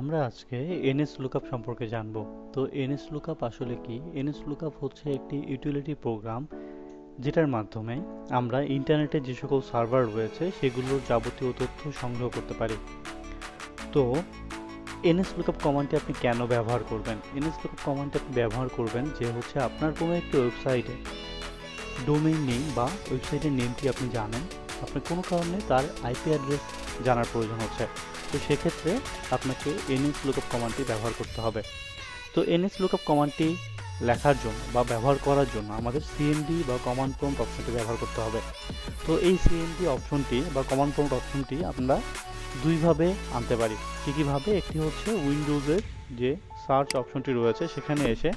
আমরা আজকে NS Lookup সম্পর্কে জানব। তো NS Lookup আসলে কি? NS Lookup হচ্ছে একটি ইউটিলিটি প্রোগ্রাম যেটার মাধ্যমে আমরা ইন্টারনেটে যে সকল সার্ভার রয়েছে সেগুলোর যাবতীয় তথ্য সংগ্রহ করতে পারি। তো NS Lookup কমান্ডটি আপনি কেন ব্যবহার করবেন? NS Lookup কমান্ডটি আপনি ব্যবহার করবেন যে হচ্ছে আপনার কোনো একটি ওয়েবসাইটে ডোমেইন নেম বা ওয়েবসাইটের নেমটি আপনি জানেন, আপনার কোনো কারণে তার আইপি অ্যাড্রেস জানার প্রয়োজন হচ্ছে। তো সেক্ষেত্রে আপনাকে NS Lookup কমান্ডটি ব্যবহার করতে হবে। তো NS Lookup কমান্ডটি লেখার জন্য বা ব্যবহার করার জন্য আমাদের সিএমডি বা কমান্ড প্রম্পট অপশনটি ব্যবহার করতে হবে। তো এই সিএমডি অপশনটি বা কমান্ড প্রম্পট অপশনটি আমরা দুইভাবে আনতে পারি। কীভাবে? একটি হচ্ছে উইন্ডোজের যে সার্চ অপশনটি রয়েছে সেখানে এসে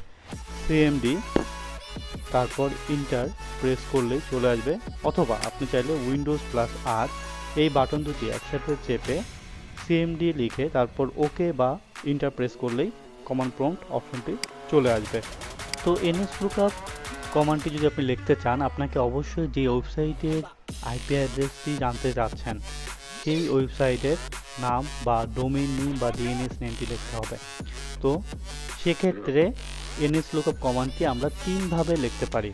সিএমডি তারপর ইন্টার প্রেস করলেই চলে আসবে, অথবা আপনি চাইলে উইন্ডোজ প্লাস আর এই বাটন দুটি একসাথে চেপে সিএমডি লিখে তারপর ওকে বা ইন্টার প্রেস করলেই কমান্ড প্রম্পট অপশনটি চলে আসবে। তো NS Lookup কমান্ডটি যদি আপনি লিখতে চান, আপনাকে অবশ্যই যে ওয়েবসাইটের আইপি অ্যাড্রেসটি জানতে চাচ্ছেন সেই ওয়েবসাইটের নাম বা ডোমেইন নেম বা ডিএনএস নেমটি লিখতে হবে। তো সেক্ষেত্রে NS Lookup কমান্ডটি আমরা তিনভাবে লিখতে পারি।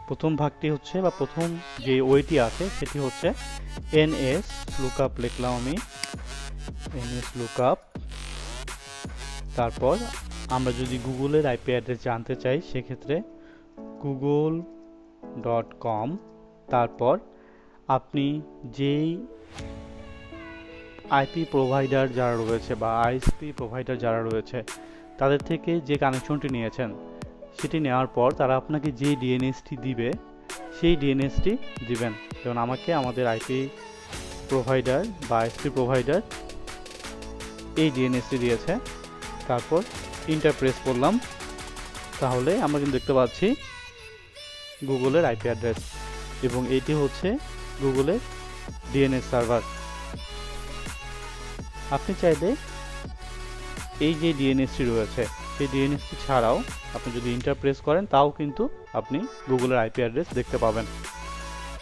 প্রথম ভাগটি হচ্ছে বা প্রথম যে ওয়েটি আছে সেটি হচ্ছে NS Lookup লিখলাম আমি, NS Lookup। তারপর আমরা যদি গুগলের আইপি অ্যাড্রেস জানতে চাই সেক্ষেত্রে google.com। তারপর আপনি যেই আইপি প্রোভাইডার যারা রয়েছে বা আইএসপি প্রোভাইডার যারা রয়েছে তাদের থেকে যে কানেকশনটি নিয়েছেন সেটি নেওয়ার পর তারা আপনাকে যে ডিএনএসটি দিবে সেই ডিএনএসটি দিবেন। যেমন আমাকে আমাদের আইপি প্রোভাইডার বা আইএসপি প্রোভাইডার এই ডিএনএসটি দিয়েছে, তারপর ইন্টার প্রেস করলাম, তাহলে আমরা কিন্তু দেখতে পাচ্ছি গুগলের আইপি অ্যাড্রেস এবং এটি হচ্ছে গুগলের ডিএনএস সার্ভার। আপনি চাইলে এই যে ডিএনএসটি রয়েছে সেই ডিএনএসটি ছাড়াও আপনি যদি ইন্টার প্রেস করেন তাও কিন্তু আপনি গুগলের আইপি অ্যাড্রেস দেখতে পাবেন।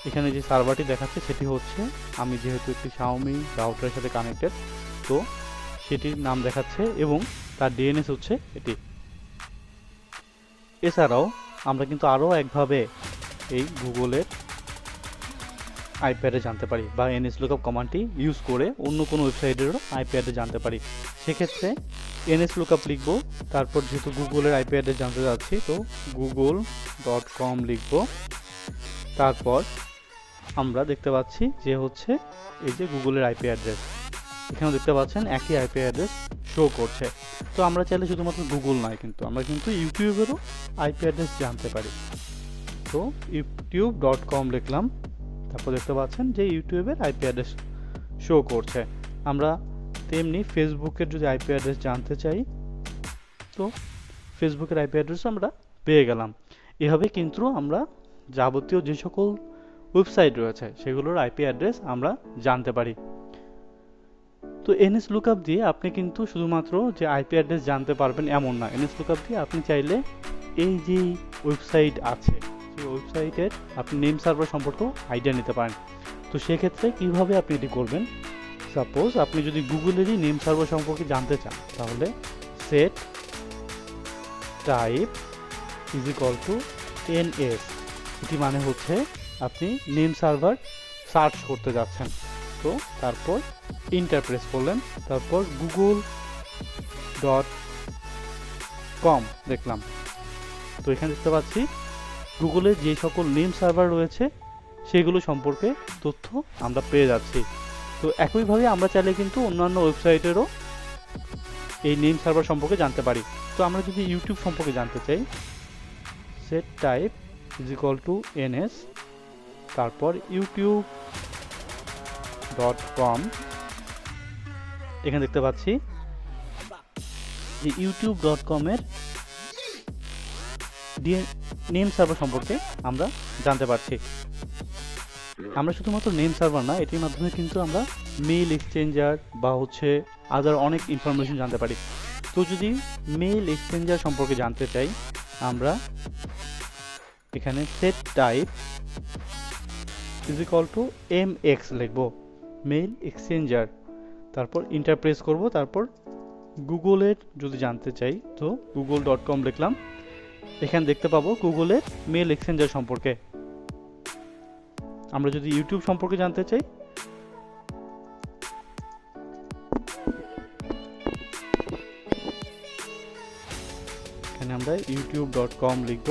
এখানে যে সার্ভারটি দেখাচ্ছে সেটি হচ্ছে, আমি যেহেতু একটি শাওমি রাউটারের সাথে কানেক্টেড তো সেটির নাম দেখাচ্ছে এবং তার ডিএনএস হচ্ছে এটি। এছাড়াও আমরা কিন্তু আরও একভাবে এই গুগলের আইপি অ্যাড্রেস জানতে পারি বা NS Lookup কমান্ডটি ইউজ করে অন্য কোনো ওয়েবসাইটেরও আইপি অ্যাড্রেস জানতে পারি। সেক্ষেত্রে NS Lookup লিখব, তারপর যেহেতু গুগলের আইপি অ্যাড্রেস জানতে যাচ্ছি তো google.com লিখব। তারপর আমরা দেখতে পাচ্ছি যে হচ্ছে এই যে গুগলের আইপি অ্যাড্রেস, এখানে দেখতে পাচ্ছেন একই আইপি অ্যাড্রেস শো করছে। তো আমরা চাইলে শুধুমাত্র গুগল নয়, কিন্তু আমরা কিন্তু ইউটিউবেরও আইপি অ্যাড্রেস জানতে পারি। তো youtube.com লিখলাম, তারপর দেখতে পাচ্ছেন যে ইউটিউবের আইপি অ্যাড্রেস শো করছে। আমরা তেমনি ফেসবুকের যদি আইপি অ্যাড্রেস জানতে চাই তো ফেসবুকের আইপি অ্যাড্রেস আমরা পেয়ে গেলাম। এভাবে কিন্তু আমরা যাবতীয় যে সকল ওয়েবসাইট রয়েছে সেগুলোর আইপি অ্যাড্রেস আমরা জানতে পারি। তো NS Lookup দিয়ে আপনি কিন্তু শুধুমাত্র যে আইপি অ্যাড্রেস জানতে পারবেন এমন না, NS Lookup দিয়ে আপনি চাইলে এই যে ওয়েবসাইট আছে সেই ওয়েবসাইটের আপনি নেম সার্ভার সম্পর্কেও আইডিয়া নিতে পারেন। তো সেক্ষেত্রে কিভাবে আপনি এটি করবেন? সাপোজ আপনি যদি গুগলেরই নেম সার্ভার সম্পর্কে জানতে চান তাহলে set type is equal to NS, এটি মানে হচ্ছে আপনি নেম সার্ভার সার্চ করতে যাচ্ছেন। তো তারপর ইন্টার প্রেস করলেন, তারপর google.com দেখলাম। তো এখানে দেখতে পাচ্ছি গুগলের যে সকল নেম সার্ভার রয়েছে সেগুলো সম্পর্কে তথ্য আমরা পেয়ে যাচ্ছি। তো একইভাবে আমরা চাইলে কিন্তু অন্যান্য ওয়েবসাইটেরও এই নেম সার্ভার সম্পর্কে জানতে পারি। তো আমরা যদি ইউটিউব সম্পর্কে জানতে চাই set type is equal to NS, তারপর youtube.com, এখানে দেখতে পাচ্ছি যে youtube.com এর নেম সার্ভার সম্পর্কে আমরা জানতে পারছি। আমরা শুধুমাত্র নেম সার্ভার না, এটির মাধ্যমে কিন্তু আমরা মেইল এক্সচেঞ্জার বা হচ্ছে আদার অনেক ইনফরমেশন জানতে পারি। তো যদি মেইল এক্সচেঞ্জার সম্পর্কে জানতে চাই আমরা এখানে set type is equal to MX লিখব, মেইল এক্সচেঞ্জার, তারপর ইন্টার প্রেস করব, তারপর গুগলের যদি জানতে চাই তো google.com লিখলাম, এখানে দেখতে পাবো গুগলের মেল এক্সচেঞ্জার সম্পর্কে। আমরা যদি ইউটিউব সম্পর্কে জানতে চাই, এখানে আমরা youtube.com লিখব।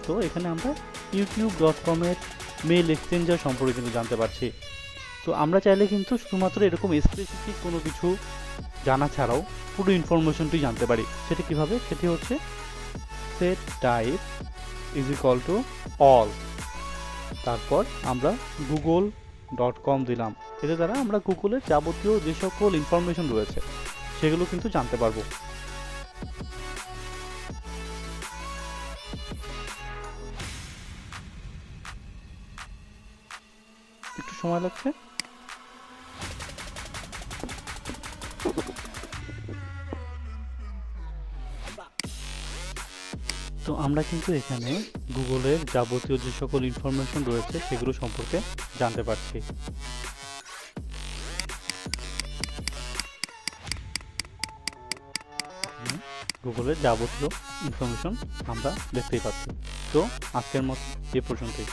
তো এখানে আমরা youtube.com এর মেল এক্সচেঞ্জার সম্পর্কে কিন্তু জানতে পারছি। তো আমরা চাইলে কিন্তু শুধুমাত্র এরকম স্পেসিফিক কোনো কিছু জানা ছাড়াও পুরো ইনফরমেশনটি জানতে পারি। সেটা কিভাবে? সেটি হচ্ছে set type is equal to all, তারপর আমরা google.com দিলাম। এতে দ্বারা আমরা গুগলের যাবতীয় যে সকল ইনফরমেশন রয়েছে সেগুলো কিন্তু জানতে পারবো। একটু সময় লাগছে। তো আমরা কিন্তু এখানে গুগলের যাবতীয় যে সকল ইনফরমেশন রয়েছে সেগুলো সম্পর্কে জানতে পারছি। গুগলের যাবতীয় ইনফরমেশন আমরা দেখতেই পাচ্ছি। তো আজকের মতো এ পর্যন্তই।